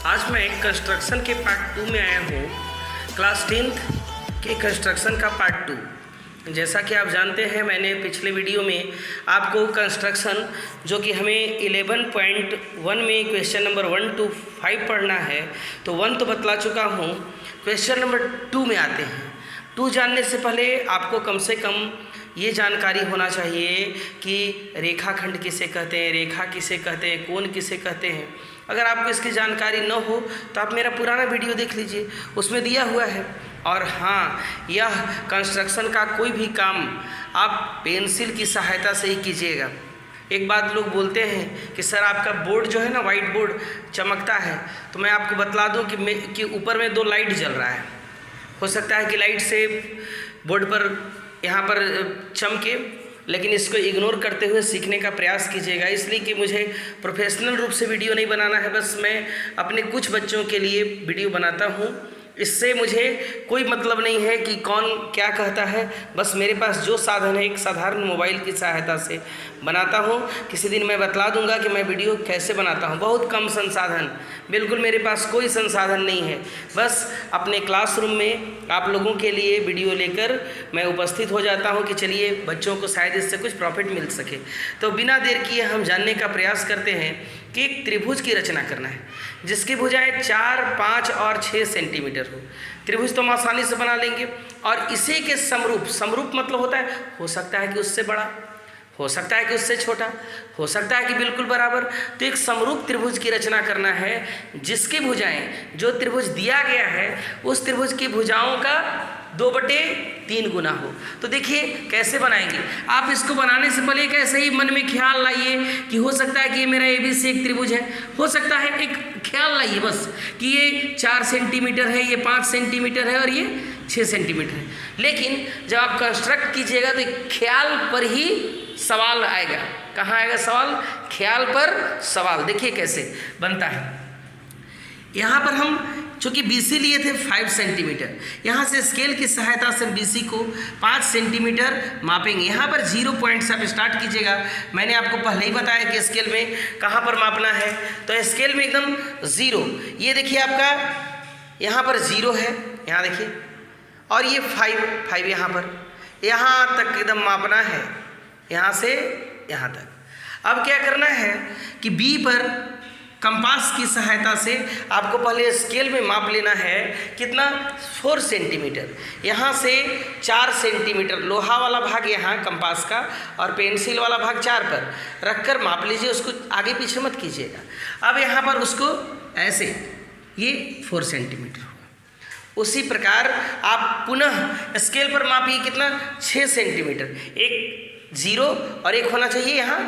आज मैं कंस्ट्रक्शन के पार्ट 2 में आया हूँ। क्लास 10th के कंस्ट्रक्शन का पार्ट 2। जैसा कि आप जानते हैं, मैंने पिछले वीडियो में आपको कंस्ट्रक्शन जो कि हमें 11.1 में क्वेश्चन नंबर 1 to 5 पढ़ना है, तो 1 तो बतला चुका हूँ। क्वेश्चन नंबर 2 में आते हैं। 2 जानने से पहले आपको कम से कम ये जानकारी होना चाहिए कि रेखाखंड किसे कहते हैं, रेखा किसे कहते हैं, कोण किसे कहते हैं। अगर आपको इसकी जानकारी न हो तो आप मेरा पुराना वीडियो देख लीजिए, उसमें दिया हुआ है। और हाँ, यह कंस्ट्रक्शन का कोई भी काम आप पेंसिल की सहायता से ही कीजिएगा। एक बात लोग बोलते हैं कि सर आपका बोर्ड जो है ना, वाइट बोर्ड चमकता है, तो मैं आपको बतला दूं कि ऊपर में 2 लाइट जल रहा है। हो सकता है कि लाइट से बोर्ड पर यहाँ पर चमके, लेकिन इसको इग्नोर करते हुए सीखने का प्रयास कीजिएगा। इसलिए कि मुझे प्रोफेशनल रूप से वीडियो नहीं बनाना है, बस मैं अपने कुछ बच्चों के लिए वीडियो बनाता हूँ। इससे मुझे कोई मतलब नहीं है कि कौन क्या कहता है, बस मेरे पास जो साधन है एक साधारण मोबाइल की सहायता से बनाता हूँ। किसी दिन मैं बतला दूंगा कि मैं वीडियो कैसे बनाता हूँ। बहुत कम संसाधन, बिल्कुल मेरे पास कोई संसाधन नहीं है, बस अपने क्लासरूम में आप लोगों के लिए वीडियो लेकर मैं उपस्थित हो जाता हूँ कि चलिए बच्चों को शायद इससे कुछ प्रॉफिट मिल सके। तो बिना देर किए हम जानने का प्रयास करते हैं कि एक त्रिभुज की रचना करना है जिसकी भुजाएं 4, 5 और 6 सेंटीमीटर हो। त्रिभुज तो हम आसानी से बना लेंगे, और इसी के समरूप, समरूप मतलब होता है हो सकता है कि उससे बड़ा, हो सकता है कि उससे छोटा, हो सकता है कि बिल्कुल बराबर। तो एक समरूप त्रिभुज की रचना करना है जिसकी भुजाएं, जो त्रिभुज दिया गया है उस त्रिभुज की भुजाओं का 2/3 गुना हो। तो देखिए कैसे बनाएंगे। आप इसको बनाने से पहले एक ऐसे ही मन में ख्याल लाइए कि हो सकता है कि ये मेरा ABC एक त्रिभुज है, हो सकता है, एक ख्याल लाइए बस कि ये 4 सेंटीमीटर है, ये 5 सेंटीमीटर है और ये 6 सेंटीमीटर है। लेकिन जब आप कंस्ट्रक्ट कीजिएगा तो ख्याल पर ही सवाल आएगा। कहाँ आएगा सवाल? ख्याल पर सवाल। देखिए कैसे बनता है। यहाँ पर हम चूँकि BC लिए थे 5 सेंटीमीटर, यहाँ से स्केल की सहायता से BC को 5 सेंटीमीटर मापेंगे। यहाँ पर 0 पॉइंट से आप स्टार्ट कीजिएगा। मैंने आपको पहले ही बताया कि स्केल में कहाँ पर मापना है, तो स्केल में एकदम 0। ये देखिए आपका यहाँ पर 0 है, यहाँ देखिए, और ये 5 यहाँ तक एकदम मापना है, यहाँ से यहाँ तक। अब क्या करना है कि B पर कंपास की सहायता से आपको पहले स्केल में माप लेना है। कितना? 4 सेंटीमीटर। यहाँ से 4 सेंटीमीटर लोहा वाला भाग यहाँ कंपास का और पेंसिल वाला भाग 4 पर रखकर माप लीजिए, उसको आगे पीछे मत कीजिएगा। अब यहाँ पर उसको ऐसे, ये 4 सेंटीमीटर होगा। उसी प्रकार आप पुनः स्केल पर मापिए, कितना? 6 सेंटीमीटर। एक 0 और एक होना चाहिए यहाँ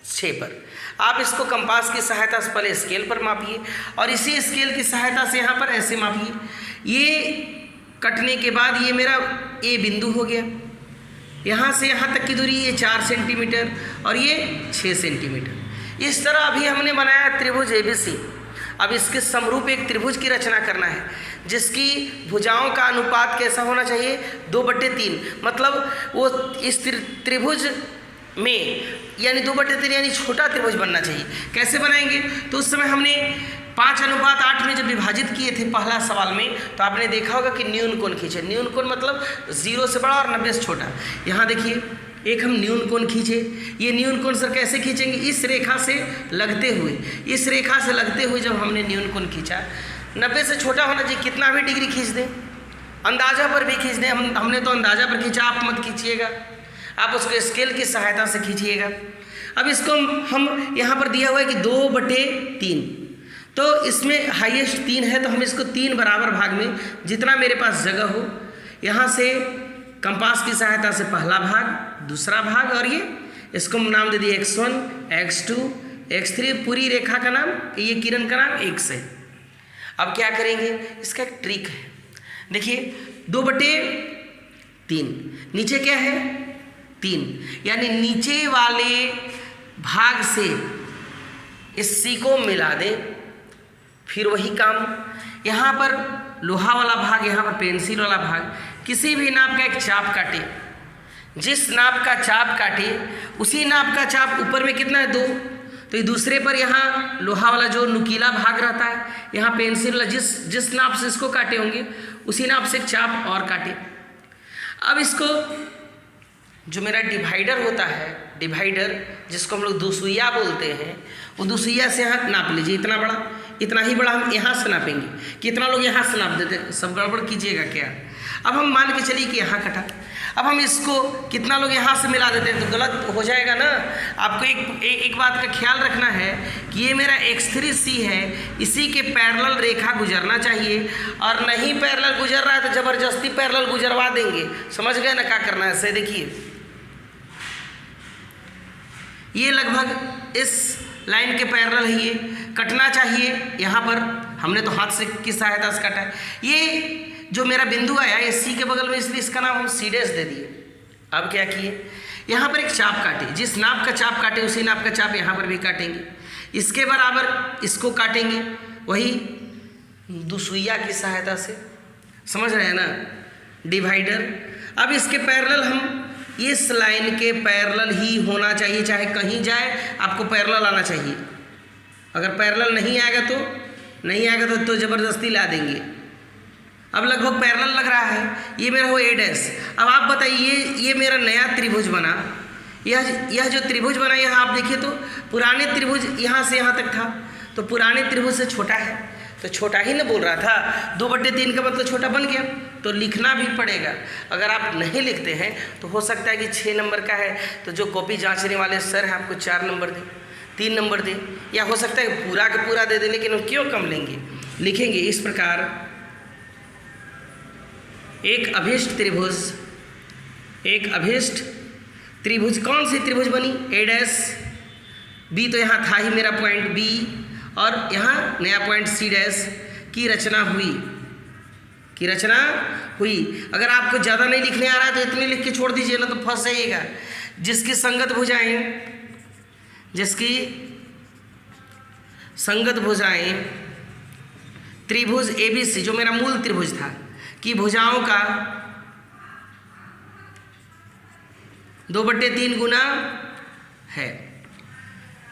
6 पर। आप इसको कंपास की सहायता से पहले स्केल पर मापिए और इसी स्केल की सहायता से यहाँ पर ऐसे मापिए। ये कटने के बाद ये मेरा A बिंदु हो गया। यहाँ से यहाँ तक की दूरी ये 4 सेंटीमीटर और ये 6 सेंटीमीटर। इस तरह अभी हमने बनाया त्रिभुज ABC। अब इसके समरूप एक त्रिभुज की रचना करना है जिसकी भुजाओं का अनुपात कैसा होना चाहिए? 2/3। मतलब वो इस त्रिभुज में यानी 2/3 यानी छोटा त्रिभुज बनना चाहिए। कैसे बनाएंगे? तो उस समय हमने 5:8 में जब विभाजित किए थे पहला सवाल में, तो आपने देखा होगा कि न्यून कोण खींचे। न्यून कोण मतलब 0 से बड़ा और 90 से छोटा। यहाँ देखिए एक हम न्यून कोण खींचे। ये न्यून कोण सर कैसे खींचेंगे? इस रेखा से लगते हुए, इस रेखा से लगते हुए जब हमने न्यून कोण खींचा, 90 से छोटा होना चाहिए। कितना भी डिग्री खींच दें, अंदाजा पर भी खींच दें। हमने तो अंदाजा पर खींचा, आप मत खींचिएगा, आप उसको स्केल की सहायता से खींचिएगा। अब इसको हम यहाँ पर दिया हुआ है कि 2/3, तो इसमें हाईएस्ट 3 है, तो हम इसको 3 बराबर भाग में, जितना मेरे पास जगह हो, यहाँ से कंपास की सहायता से पहला भाग, दूसरा भाग, और ये इसको हम नाम दे दिए x1, x2, x3। पूरी रेखा का नाम, ये किरण का नाम x है। अब क्या करेंगे? इसका एक ट्रिक है। देखिए 2/3, नीचे क्या है? 3, यानी नीचे वाले भाग से इस C को मिला दें। फिर वही काम, यहाँ पर लोहा वाला भाग, यहाँ पर पेंसिल वाला भाग, किसी भी नाप का एक चाप काटे। जिस नाप का चाप काटे उसी नाप का चाप ऊपर में कितना है? 2। तो ये दूसरे पर यहाँ लोहा वाला जो नुकीला भाग रहता है, यहाँ पेंसिल जिस नाप से इसको काटे होंगे उसी नाप से एक चाप और काटे। अब इसको जो मेरा डिवाइडर होता है, डिवाइडर जिसको हम लोग दुसुइया बोलते हैं, वो दुसुइया से यहाँ नाप लीजिए। इतना बड़ा, इतना ही बड़ा हम यहाँ से नापेंगे। कितना लोग यहाँ से नाप देते हैं, सब गड़बड़ कीजिएगा क्या। अब हम मान के चलिए कि यहाँ कटा, अब हम इसको कितना लोग यहाँ से मिला देते हैं तो गलत हो जाएगा ना। आपको एक बात का ख्याल रखना है कि ये मेरा x3c है, इसी के पैरेलल रेखा गुजरना चाहिए, और नहीं पैरेलल गुजर रहा है तो ज़बरदस्ती पैरेलल गुजरवा देंगे। समझ गए ना क्या करना है। ऐसे देखिए, ये लगभग इस लाइन के पैरेलल है, ये कटना चाहिए। यहाँ पर हमने तो हाथ से की सहायता से काटा है। ये जो मेरा बिंदु आया ये सी के बगल में, इसलिए इसका नाम हम सी डैश दे दिए। अब क्या किए, यहाँ पर एक चाप काटे, जिस नाप का चाप काटे उसी नाप का चाप यहाँ पर भी काटेंगे। इसके बराबर इसको काटेंगे, वही दुसुइया की सहायता से। समझ रहे हैं ना, डिवाइडर। अब इसके पैरेलल हम इस लाइन के पैरेलल ही होना चाहिए, चाहे कहीं जाए आपको पैरेलल आना चाहिए। अगर पैरेलल नहीं आएगा तो ज़बरदस्ती ला देंगे। अब लगभग पैरेलल लग रहा है, ये मेरा हो ए डैश। अब आप बताइए, ये मेरा नया त्रिभुज बना, यह जो त्रिभुज बना, यहाँ आप देखिए तो पुराने त्रिभुज यहाँ से यहाँ तक था, तो पुराने त्रिभुज से छोटा है, तो छोटा ही ना बोल रहा था। 2/3 का मतलब छोटा बन गया, तो लिखना भी पड़ेगा। अगर आप नहीं लिखते हैं तो हो सकता है कि 6 नंबर का है तो जो कॉपी जांचने वाले सर हैं आपको 4 नंबर दें, 3 नंबर दें, या हो सकता है पूरा का पूरा दे दें, लेकिन हम क्यों कम लेंगे। लिखेंगे इस प्रकार, एक अभिष्ट त्रिभुज, कौन सी त्रिभुज बनी, ए डैश, बी तो यहाँ था ही मेरा पॉइंट बी, और यहाँ नया पॉइंट सी डैश की रचना हुई। अगर आपको ज़्यादा नहीं लिखने आ रहा है तो इतने लिख के छोड़ दीजिए ना, तो फंस जाइएगा। जिसकी संगत भुजाएं त्रिभुज ABC, जो मेरा मूल त्रिभुज था, की भुजाओं का 2/3 गुना है।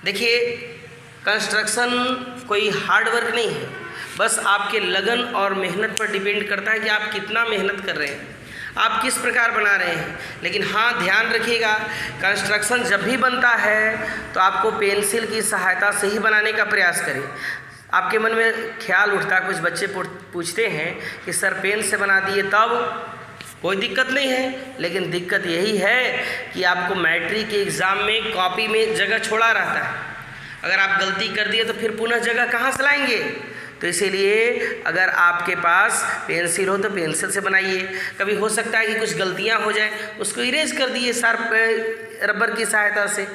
देखिए, कंस्ट्रक्शन कोई हार्ड वर्क नहीं है, बस आपके लगन और मेहनत पर डिपेंड करता है कि आप कितना मेहनत कर रहे हैं, आप किस प्रकार बना रहे हैं। लेकिन हाँ, ध्यान रखिएगा, कंस्ट्रक्शन जब भी बनता है तो आपको पेंसिल की सहायता से ही बनाने का प्रयास करें। आपके मन में ख्याल उठता है, कुछ बच्चे पूछते हैं कि सर पेन से बना दिए तब, कोई दिक्कत नहीं है, लेकिन दिक्कत यही है कि आपको मैट्रिक के एग्ज़ाम में कॉपी में जगह छोड़ा रहता है। अगर आप गलती कर दिए तो फिर पुनः जगह कहाँ से लाएंगे। तो इसीलिए अगर आपके पास पेंसिल हो तो पेंसिल से बनाइए। कभी हो सकता है कि कुछ गलतियाँ हो जाए, उसको इरेज कर दिए शार्प रबर की सहायता से,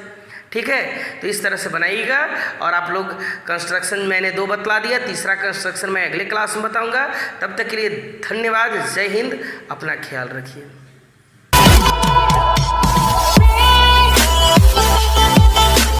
ठीक है। तो इस तरह से बनाइएगा। और आप लोग कंस्ट्रक्शन मैंने 2 बतला दिया, तीसरा कंस्ट्रक्शन मैं अगले क्लास में बताऊंगा। तब तक के लिए धन्यवाद, जय हिंद, अपना ख्याल रखिए।